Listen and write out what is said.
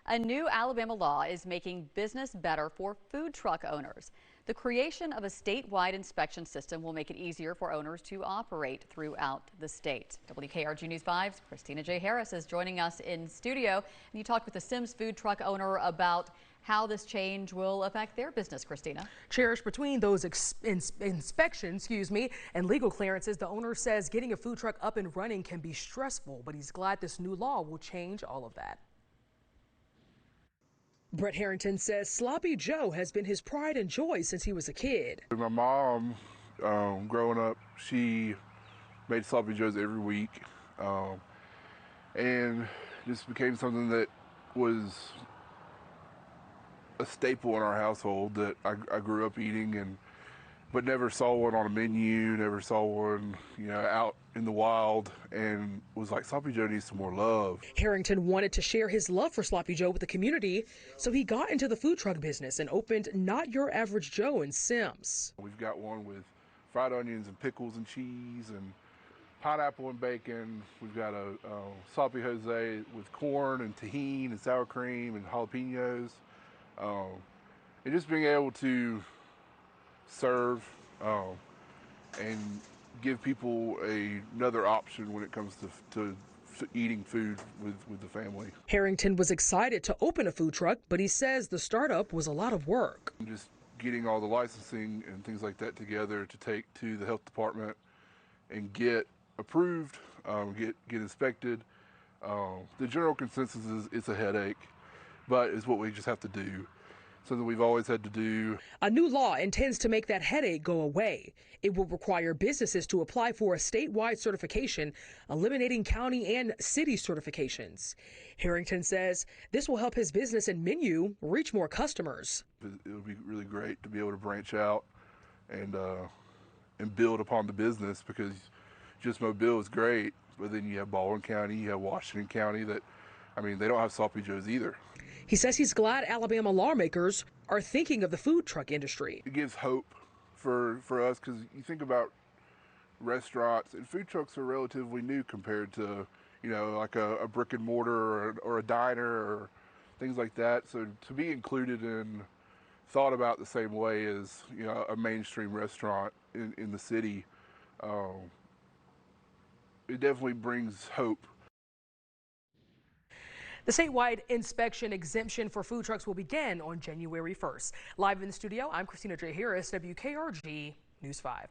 A new Alabama law is making business better for food truck owners. The creation of a statewide inspection system will make it easier for owners to operate throughout the state. WKRG News 5's Christina J. Harris is joining us in studio. And you talked with the Sims food truck owner about how this change will affect their business, Christina. Cherish, between those inspections, and legal clearances, the owner says getting a food truck up and running can be stressful, but he's glad this new law will change all of that. Brett Harrington says Sloppy Joe has been his pride and joy since he was a kid. My mom, growing up, she made Sloppy Joes every week, and this became something that was a staple in our household that I grew up eating, but never saw one on a menu, never saw one, out in the wild, and was like, Sloppy Joe needs some more love. Harrington wanted to share his love for Sloppy Joe with the community, so he got into the food truck business and opened Not Your Average Joe in Sims. We've got one with fried onions and pickles and cheese and pineapple and bacon. We've got a Sloppy Jose with corn and tahini and sour cream and jalapenos. And just being able to serve and give people another option when it comes to eating food with the family. Harrington was excited to open a food truck, but he says the startup was a lot of work. Just getting all the licensing and things like that together to take to the health department and get approved, get inspected. The general consensus is it's a headache, but it's what we just have to do. Something we've always had to do. A new law intends to make that headache go away. It will require businesses to apply for a statewide certification, eliminating county and city certifications. Harrington says this will help his business and menu reach more customers. It would be really great to be able to branch out and build upon the business, because just Mobile is great, but then you have Baldwin County, you have Washington County that, they don't have Sloppy Joes either. He says he's glad Alabama lawmakers are thinking of the food truck industry. It gives hope for us, because you think about restaurants, and food trucks are relatively new compared to, like a brick and mortar or a diner or things like that. So to be included and thought about the same way as, a mainstream restaurant in the city, it definitely brings hope. The statewide inspection exemption for food trucks will begin on January 1st. Live in the studio, I'm Christina J. Harris, WKRG News 5.